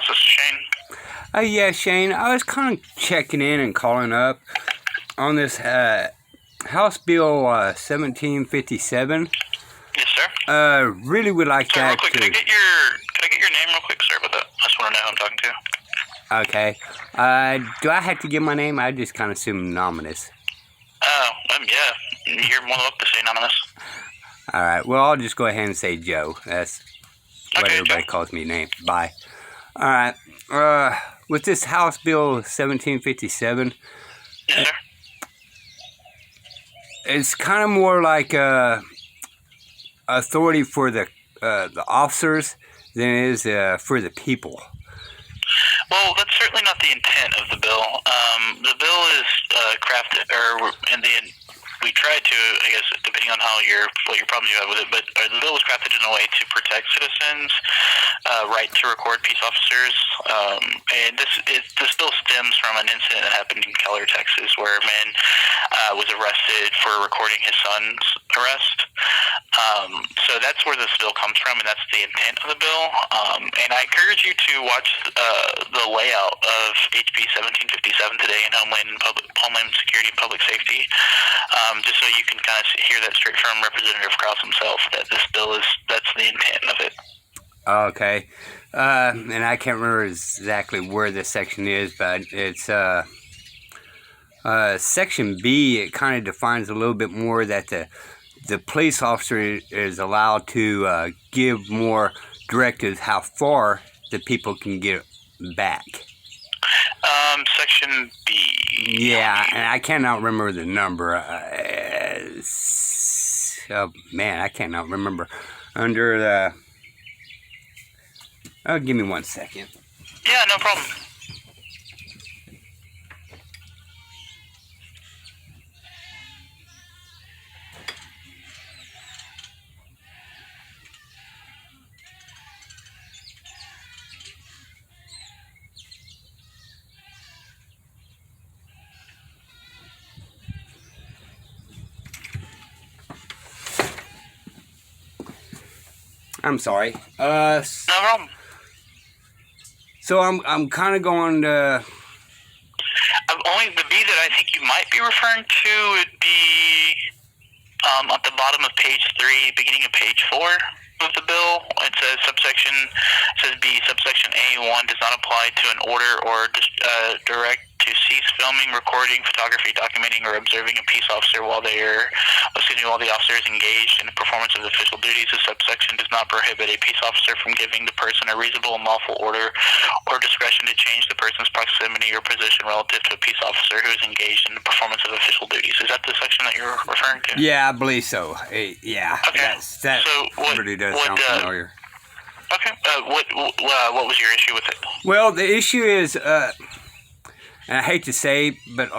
House. This is Shane. Yeah, Shane. I was kind of checking in and calling up on this House Bill 1757. Yes, sir. Really would like Sir, real that quick, to... could I get your name real quick, sir, with that? I just want to know who I'm talking to. Okay. Do I have to give my name? I just kind of assume anonymous. Oh, yeah. You're more than welcome to say anonymous. All right. Well, I'll just go ahead and say Joe. That's what Okay, everybody Joe. calls me name. Bye. All right. With this House Bill 1757, Yes, sir. it's kind of more like authority for the officers than it is for the people. Well, that's certainly not the intent of the bill. The bill is crafted, we tried to, I guess, depending on what your problems you have with it, but the bill was crafted in a way to protect citizens' right to record peace officers. And this bill stems from an incident that happened in Keller, Texas, where a man was arrested for recording his son's arrest. So that's where this bill comes from, and that's the intent of the bill. And I encourage you to watch the layout of hb 1757 today in Homeland Security and Public Safety, just so you can kind of hear that straight from Representative Krause himself, that this bill that's the intent of it. Okay. And I can't remember exactly where this section is, but it's Section B. It kind of defines a little bit more that the police officer is allowed to give more directives how far the people can get back. Section B. Yeah, and I cannot remember the number. Oh, man, I cannot remember. Under the... Oh, give me 1 second. Yeah, no problem. I'm sorry. No problem. So I'm kind of going to... Only the B that I think you might be referring to would be at the bottom of page 3, beginning of page 4 of the bill. It says B, subsection A1 does not apply to an order or direct to cease filming, recording, photography, documenting, or observing a peace officer while the officer is engaged in the performance of official duties. This subsection does not prohibit a peace officer from giving the person a reasonable and lawful order or discretion to change the person's proximity or position relative to a peace officer who is engaged in the performance of official duties. Is that the section that you're referring to? Yeah, I believe so. Yeah. Okay. That so really does sound familiar. Okay. What was your issue with it? Well, the issue is... and I hate to say, but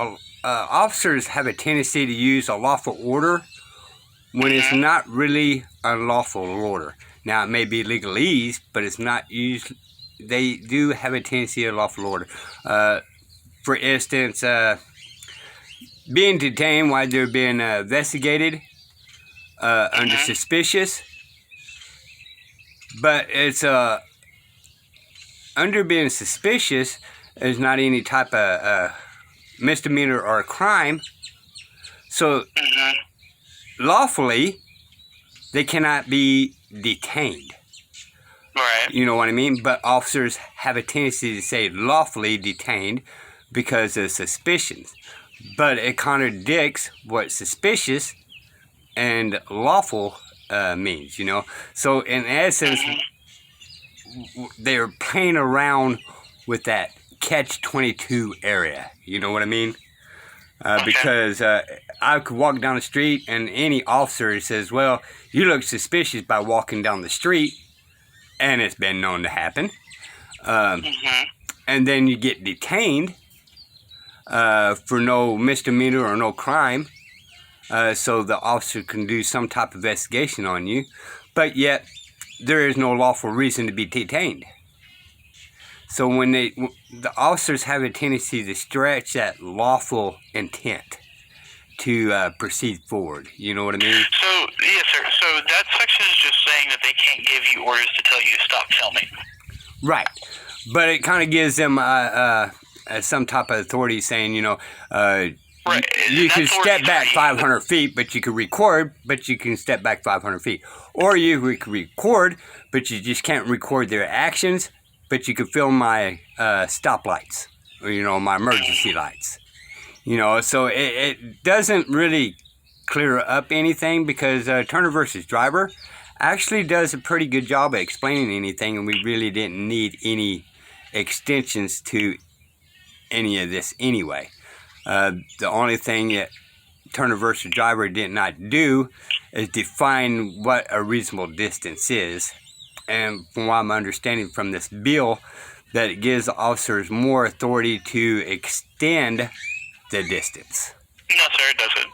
officers have a tendency to use a lawful order when it's not really a lawful order. Now, it may be legalese, but it's not used. They do have a tendency of lawful order. For instance, being detained while they're being investigated under suspicious. But it's under being suspicious is not any type of misdemeanor or a crime. So lawfully, they cannot be detained. Right. You know what I mean? But officers have a tendency to say lawfully detained because of suspicions. But it contradicts what suspicious and lawful means, you know. So in essence, they're playing around with that catch-22 area. You know what I mean? Because I could walk down the street and any officer says, well, you look suspicious by walking down the street, and it's been known to happen. And then you get detained for no misdemeanor or no crime, so the officer can do some type of investigation on you, but yet there is no lawful reason to be detained. So when the officers have a tendency to stretch that lawful intent to proceed forward. You know what I mean? So, yes, sir. So that section is just saying that they can't give you orders to tell you to stop filming. Right. But it kind of gives them some type of authority saying, Right. you can That's step back already 500 feet, but you can record, but you can step back 500 feet. Or you can record, but you just can't record their actions, but you can film my stoplights, or, my emergency lights. So it doesn't really clear up anything because Turner versus Driver actually does a pretty good job of explaining anything, and we really didn't need any extensions to any of this anyway. The only thing that Turner versus Driver did not do is define what a reasonable distance is. And from what I'm understanding from this bill, that it gives officers more authority to extend the distance. No, sir, it doesn't.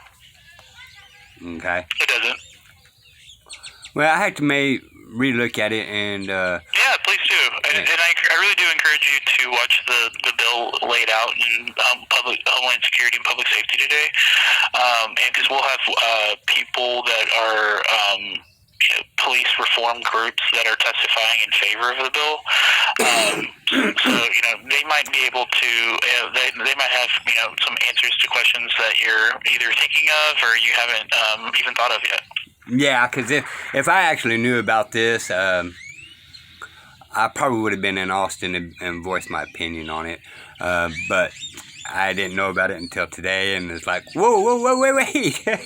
Okay. It doesn't. Well, I had to relook at it and... Yeah, please do. And I really do encourage you to watch the bill laid out in Homeland Security and Public Safety today. And because we'll have people that are police reform groups that are testifying in favor of the bill. So they might be able to, they might have, some answers to questions that you're either thinking of or you haven't even thought of yet. Yeah, because if I actually knew about this, I probably would have been in Austin and voiced my opinion on it. But I didn't know about it until today, and it's like, whoa, wait. Yeah,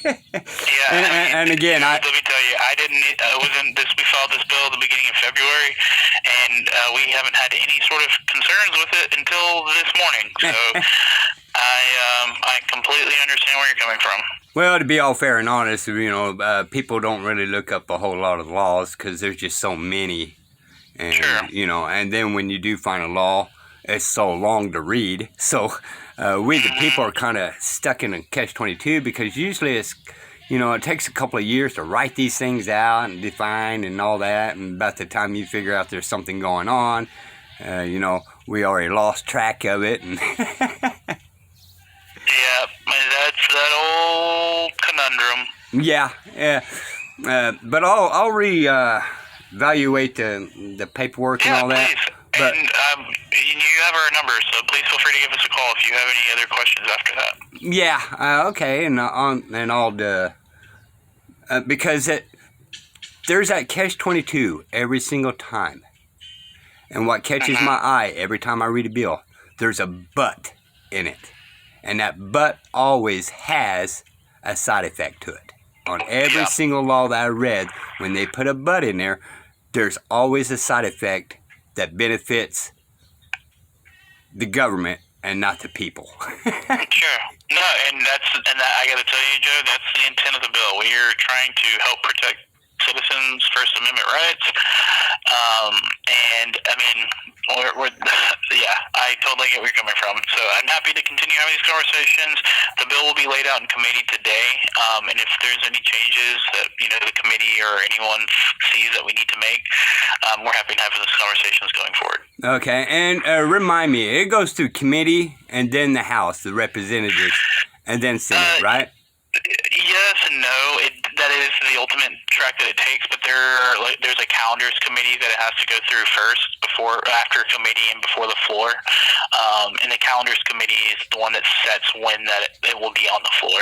and again, let me tell you, I didn't. We filed this bill at the beginning of February, and we haven't had any sort of concerns with it until this morning. So I completely understand where you're coming from. Well, to be all fair and honest, people don't really look up a whole lot of laws because there's just so many. And, Sure. And then when you do find a law, it's so long to read. So we, the people, are kind of stuck in a catch-22 because usually it's, it takes a couple of years to write these things out and define and all that. And about the time you figure out there's something going on, we already lost track of it. And yeah, that's that old conundrum. Yeah. But I'll reevaluate the paperwork and all that. Please. But, and you have our number, so please feel free to give us a call if you have any other questions after that. Yeah. Okay. And I'll because there's that catch-22 every single time. And what catches my eye every time I read a bill, there's a but in it. And that but always has a side effect to it. On every single law that I read, when they put a but in there, there's always a side effect that benefits the government and not the people. Sure. No, and I got to tell you, Joe, that's the intent of the bill. We are trying to help protect citizens' First Amendment rights. And I mean, I totally get where you're coming from. So I'm happy to continue having these conversations. The bill will be laid out in committee today. And if there's any changes that, the committee or anyone sees that we need to make, we're happy to have those conversations going forward. Okay. And remind me, it goes through committee and then the House, the representatives, and then Senate, right? Yes and no. That is the ultimate track that it takes, but there's a calendars committee that it has to go through first, after committee and before the floor. And the calendars committee is the one that sets when that it will be on the floor.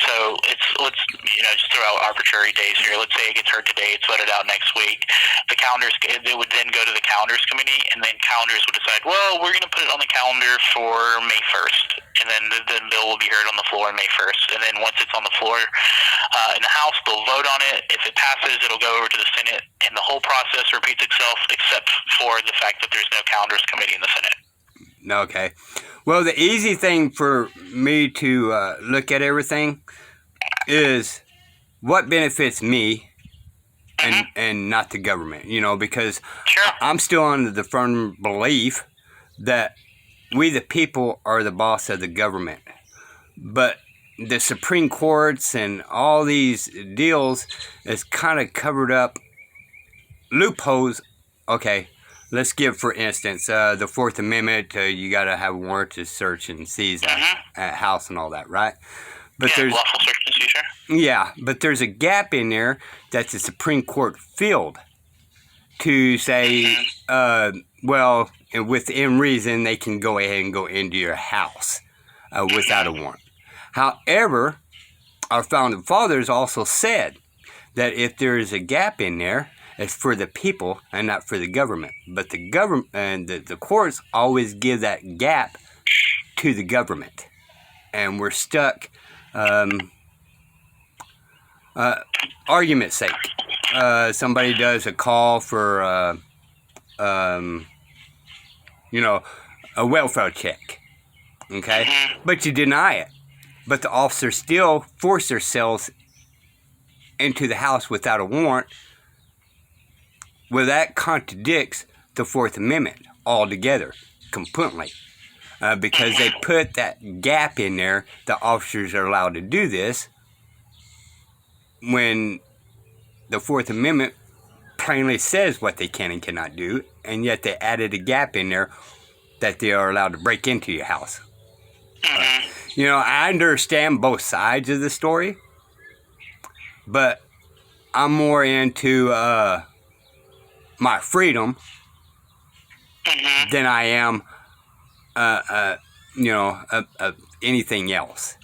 So let's just throw out arbitrary days here. Let's say it gets heard today, it's voted out next week. It would then go to the calendars committee, and then calendars would decide, well, we're going to put it on the calendar for May 1st. And then the bill will be heard on the floor on May 1st. And then once it's on the floor in the House, they'll vote on it. If it passes, it'll go over to the Senate. And the whole process repeats itself except for the fact that there's no calendars committee in the Senate. Okay. Well, the easy thing for me to look at everything is what benefits me and not the government, because I'm still under the firm belief that we, the people, are the boss of the government. But the Supreme Courts and all these deals is kind of covered up loopholes. Okay, let's give, for instance, the Fourth Amendment, you got to have a warrant to search and seize a house and all that, right? But there's lawful search and seizure. Yeah, but there's a gap in there that the Supreme Court filled to say well, and within reason, they can go ahead and go into your house without a warrant. However, our founding fathers also said that if there is a gap in there, it's for the people and not for the government. But the government and the courts always give that gap to the government, and we're stuck. Argument's sake, somebody does a call for, a welfare check, okay? But you deny it. But the officers still force themselves into the house without a warrant. Well, that contradicts the Fourth Amendment altogether, completely. Because they put that gap in there, the officers are allowed to do this, when the Fourth Amendment plainly says what they can and cannot do, and yet they added a gap in there that they are allowed to break into your house. I understand both sides of the story, but I'm more into my freedom than I am, anything else,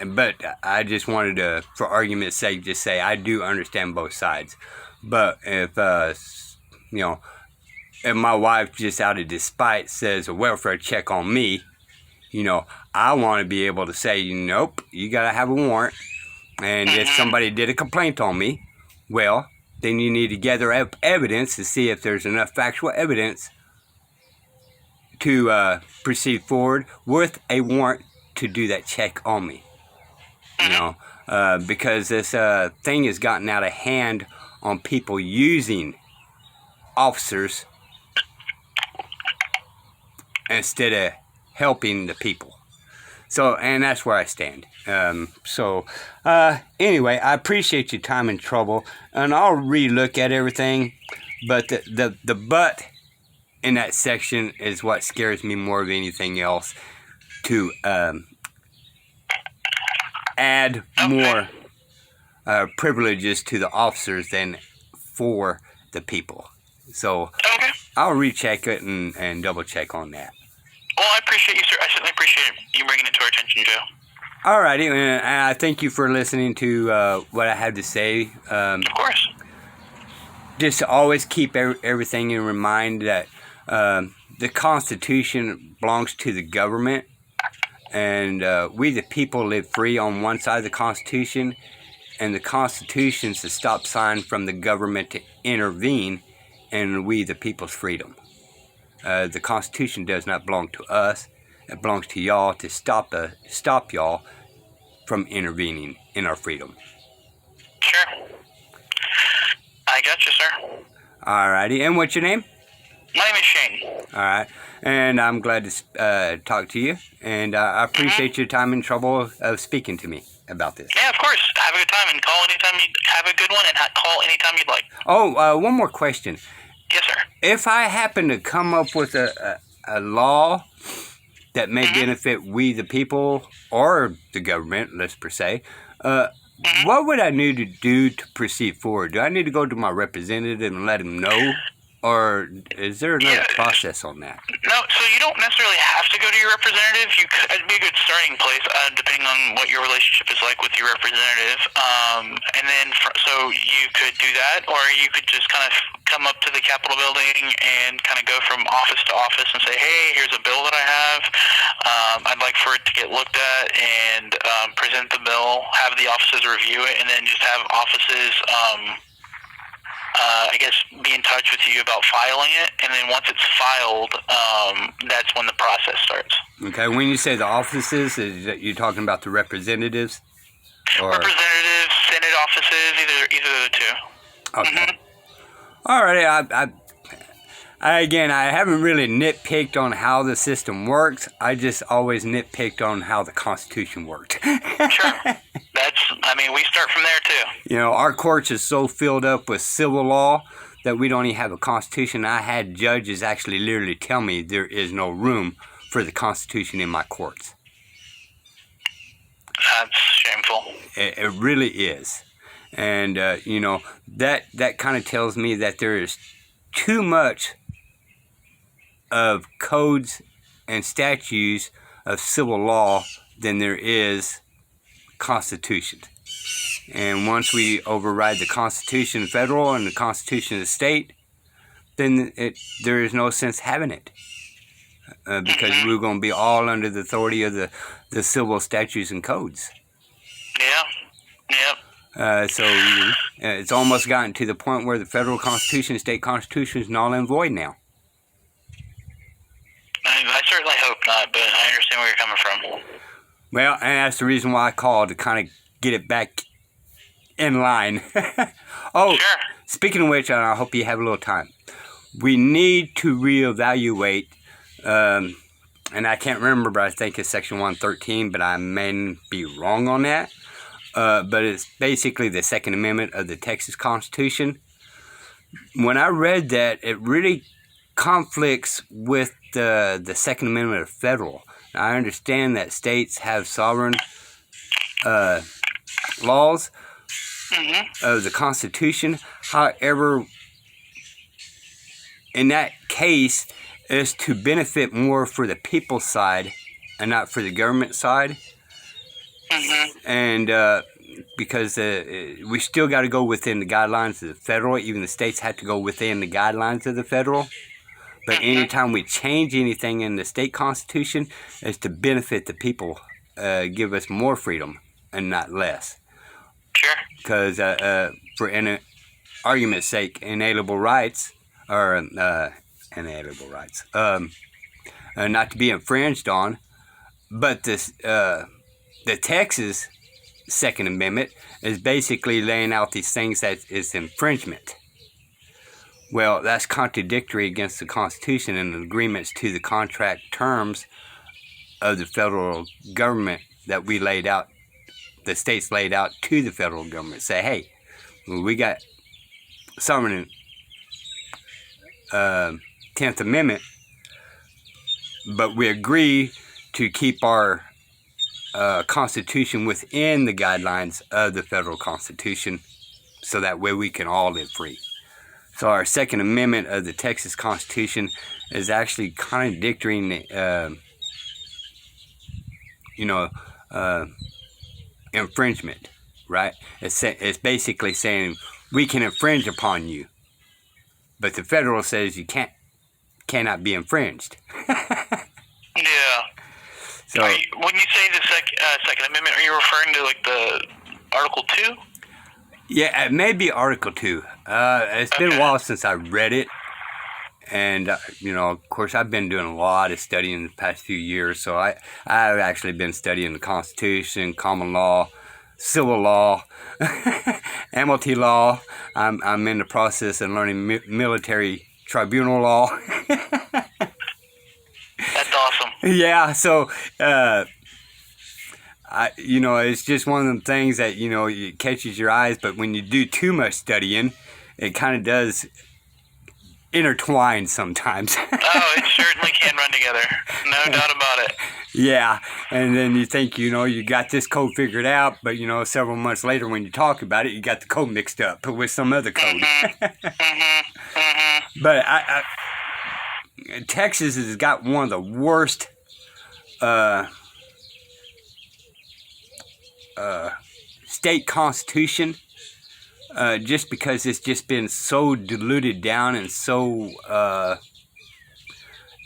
But I just wanted to, for argument's sake, just say I do understand both sides. But if my wife just out of despite says a welfare check on me, I want to be able to say, nope, you got to have a warrant. And if somebody did a complaint on me, well, then you need to gather evidence to see if there's enough factual evidence to proceed forward with a warrant to do that check on me. Because this thing has gotten out of hand on people using officers instead of helping the people. So, and that's where I stand. Anyway, I appreciate your time and trouble, and I'll relook at everything, but the but in that section is what scares me more than anything else, to add more privileges to the officers than for the people. So I'll recheck it and double check on that. Well, I appreciate you, sir. I certainly appreciate you bringing it to our attention, Joe. Alrighty, and I thank you for listening to what I had to say. Of course. Just to always keep everything in mind that the Constitution belongs to the government, and we the people live free on one side of the Constitution, and the Constitution's the stop sign from the government to intervene in we the people's freedom. The Constitution does not belong to us. It belongs to y'all to stop y'all from intervening in our freedom. Sure. I got you, sir. Alrighty, and what's your name? My name is Shane. Alright, and I'm glad to talk to you, and I appreciate your time and trouble of speaking to me about this. Yeah, of course. Have a good time, and call anytime you have a good one, and call anytime you'd like. Oh, one more question. Yes, sir. If I happen to come up with a law that may benefit we the people or the government, let's per se, what would I need to do to proceed forward? Do I need to go to my representative and let him know? Or is there another process on that? No, so you don't necessarily have to go to your representative. It'd be a good starting place, depending on what your relationship is like with your representative. And then, so you could do that, or you could just kind of come up to the Capitol building and kind of go from office to office and say, hey, here's a bill that I have. I'd like for it to get looked at, and present the bill, have the offices review it, and then just have offices be in touch with you about filing it, and then once it's filed, that's when the process starts. Okay, when you say the offices, you're talking about the representatives? Or? Representatives, Senate offices, either of the two. Okay. All right, I haven't really nitpicked on how the system works. I just always nitpicked on how the Constitution worked. Sure. We start from there too. Our courts is so filled up with civil law that we don't even have a Constitution. I had judges actually literally tell me there is no room for the Constitution in my courts. That's shameful. It really is. And, that kind of tells me that there is too much of codes and statutes of civil law than there is constitution. And once we override the Constitution federal and the Constitution of the state, then there is no sense having it. Because we're going to be all under the authority of the civil statutes and codes. So it's almost gotten to the point where the federal Constitution and state Constitution is null and void now. I certainly hope not, but I understand where you're coming from. Well, and that's the reason why I called, to kind of get it back in line. Oh, sure. Speaking of which, I hope you have a little time. We need to reevaluate, and I can't remember, but I think it's Section 113, but I may be wrong on that. But it's basically the Second Amendment of the Texas Constitution. When I read that, it really conflicts with the Second Amendment of federal. Now, I understand that states have sovereign laws of the Constitution. However, in that case, it's to benefit more for the people's side and not for the government side. And because we still got to go within the guidelines of the federal, even the states have to go within the guidelines of the federal. But anytime we change anything in the state constitution, it's to benefit the people, give us more freedom and not less. Sure. Because for an argument's sake, inalienable rights are inalienable rights, not to be infringed on. But this the Texas Second Amendment is basically laying out these things that is infringement. Well, that's contradictory against the Constitution and the agreements to the contract terms of the federal government that we laid out, the states laid out to the federal government. Say, hey, we got sovereign 10th Amendment, but we agree to keep our Constitution within the guidelines of the federal Constitution, so that way we can all live free. So our Second Amendment of the Texas Constitution is actually contradicting, infringement, right? It's basically saying we can infringe upon you, but the federal says you cannot be infringed. Yeah. So when you say the Second Amendment, are you referring to like the Article 2? yeah, it may be Article 2. It's been a while since I read it. And, of course, I've been doing a lot of studying the past few years. So I've actually been studying the Constitution, common law, civil law, amity law. I'm in the process of learning military tribunal law. That's awesome. Yeah, so, it's just one of them things that, it catches your eyes. But when you do too much studying, it kind of does intertwine sometimes. Oh, it certainly can run together. No doubt about it. Yeah, and then you think, you got this code figured out, but, several months later when you talk about it, you got the code mixed up with some other code. But Texas has got one of the worst state constitution, just because it's just been so diluted down and so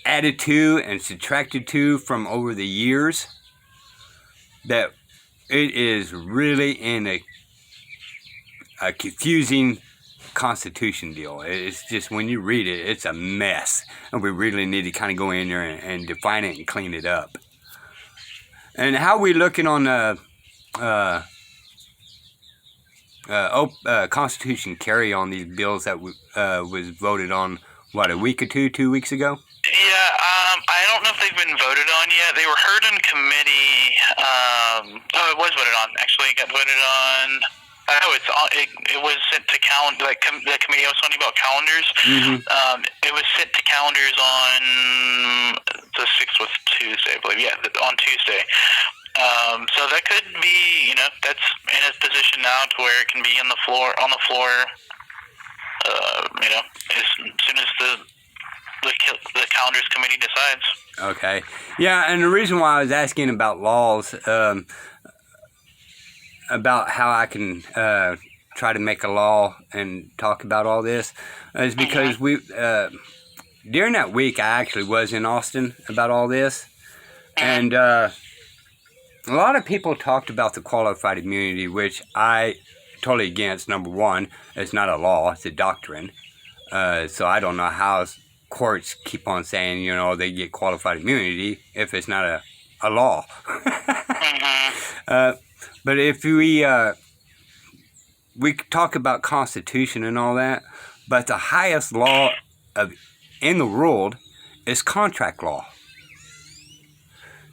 added to and subtracted to from over the years, that it is really in a confusing constitution deal. It's just, when you read it, it's a mess, and we really need to kind of go in there and define it and clean it up. And how we looking on Constitution carry on these bills that was voted on, what, a week or 2 weeks ago? Yeah, I don't know if they've been voted on yet. They were heard in committee. It was voted on. Actually, it got voted on. It was sent to calendar. Like the committee I was talking about, calendars. It was sent to calendars on the 6th was Tuesday, I believe. Yeah, on Tuesday. So that could be, that's in its position now to where it can be on the floor, as soon as the calendars committee decides. Okay. Yeah, and the reason why I was asking about laws, about how I can try to make a law and talk about all this, is because during that week I actually was in Austin about all this, and a lot of people talked about the qualified immunity, which I totally against. Number one, it's not a law, it's a doctrine. So I don't know how courts keep on saying, they get qualified immunity if it's not a law. But if we talk about Constitution and all that, but the highest law in the world is contract law.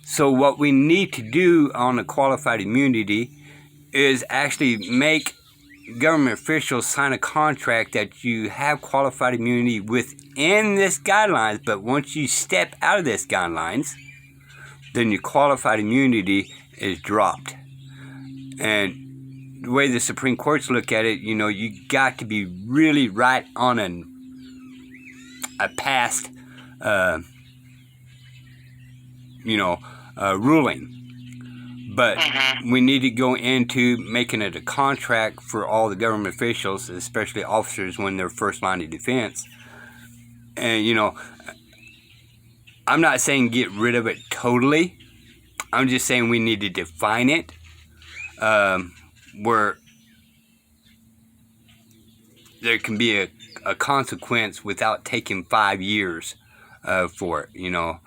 So what we need to do on the qualified immunity is actually make government officials sign a contract that you have qualified immunity within this guidelines, but once you step out of this guidelines, then your qualified immunity is dropped. And the way the Supreme Courts look at it, you got to be really right on a past, ruling. But we need to go into making it a contract for all the government officials, especially officers when they're first line of defense. And, I'm not saying get rid of it totally. I'm just saying we need to define it where there can be a consequence without taking 5 years for it,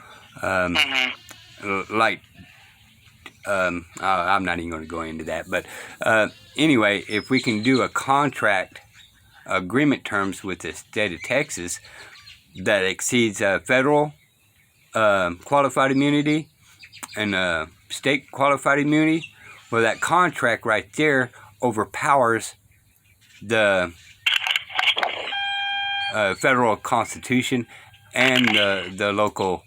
like... I'm not even going to go into that, but anyway, if we can do a contract agreement terms with the state of Texas that exceeds federal qualified immunity and state qualified immunity, well, that contract right there overpowers the federal constitution and the local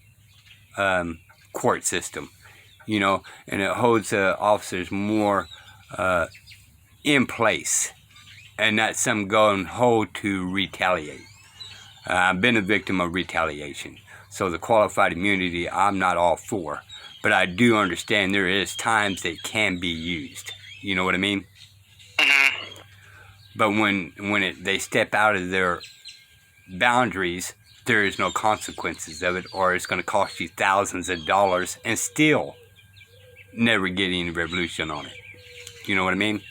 court system. And it holds officers more in place and not some gung ho to retaliate. I've been a victim of retaliation, so the qualified immunity I'm not all for, but I do understand there is times that can be used. You know what I mean? But when they step out of their boundaries, there is no consequences of it, or it's going to cost you thousands of dollars and still never get any revolution on it. You know what I mean?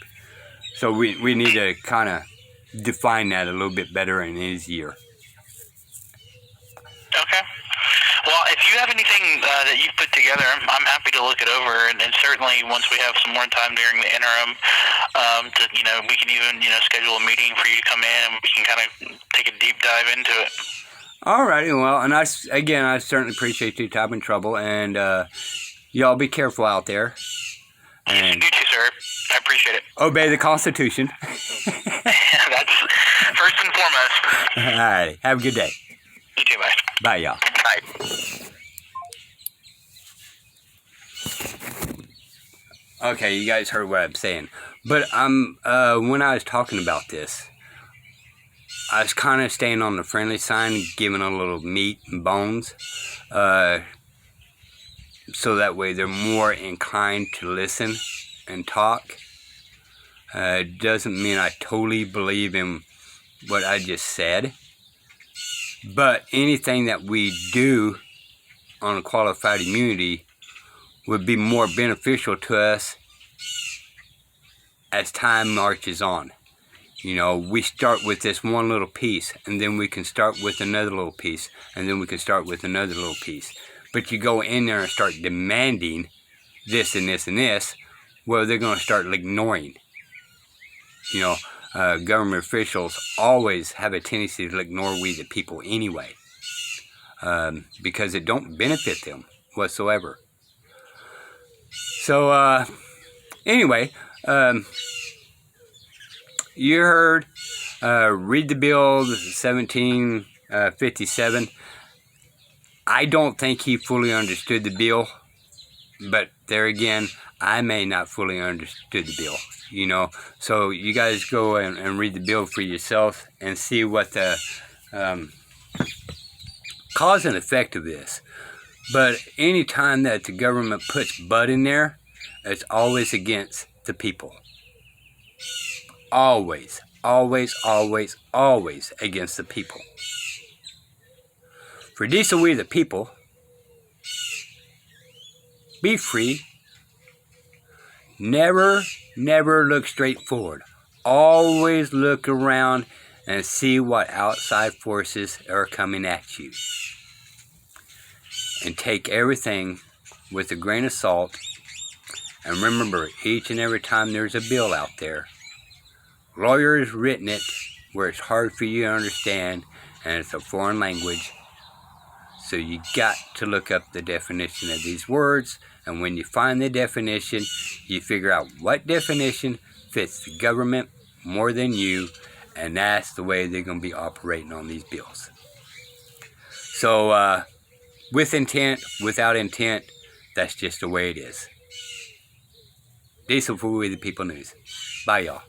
So we need to kind of define that a little bit better and easier. Okay. Well, if you have anything that you've put together, I'm happy to look it over, and certainly once we have some more time during the interim, we can even schedule a meeting for you to come in, and we can kind of take a deep dive into it. All righty. Well, and I certainly appreciate your time and trouble, and y'all be careful out there. And you too, sir. I appreciate it. Obey the Constitution. That's first and foremost. All right. Have a good day. You too, bye. Bye, y'all. Bye. Okay, you guys heard what I'm saying. But when I was talking about this, I was kind of staying on the friendly side and giving a little meat and bones. So that way they're more inclined to listen and talk. It doesn't mean I totally believe in what I just said. But anything that we do on a qualified immunity would be more beneficial to us as time marches on. We start with this one little piece, and then we can start with another little piece, and then we can start with another little piece. But you go in there and start demanding this and this and this, well, they're going to start ignoring. Government officials always have a tendency to ignore we the people anyway, because it don't benefit them whatsoever. So, anyway, you heard, read the bill 1757. I don't think he fully understood the bill but there again, I may not fully understood the bill, you know. So you guys go and read the bill for yourself and see what the cause and effect of this. But any time that the government puts "but" in there, it's always against the people. Always, always, always, always against the people. For these are we the people. Be free. Never, never look straight forward. Always look around and see what outside forces are coming at you. And take everything with a grain of salt. And remember, each and every time there's a bill out there, lawyers written it where it's hard for you to understand and it's a foreign language. So you got to look up the definition of these words, and when you find the definition, you figure out what definition fits the government more than you, and that's the way they're going to be operating on these bills. So, with intent, without intent, that's just the way it is. This is For We the People News. Bye, y'all.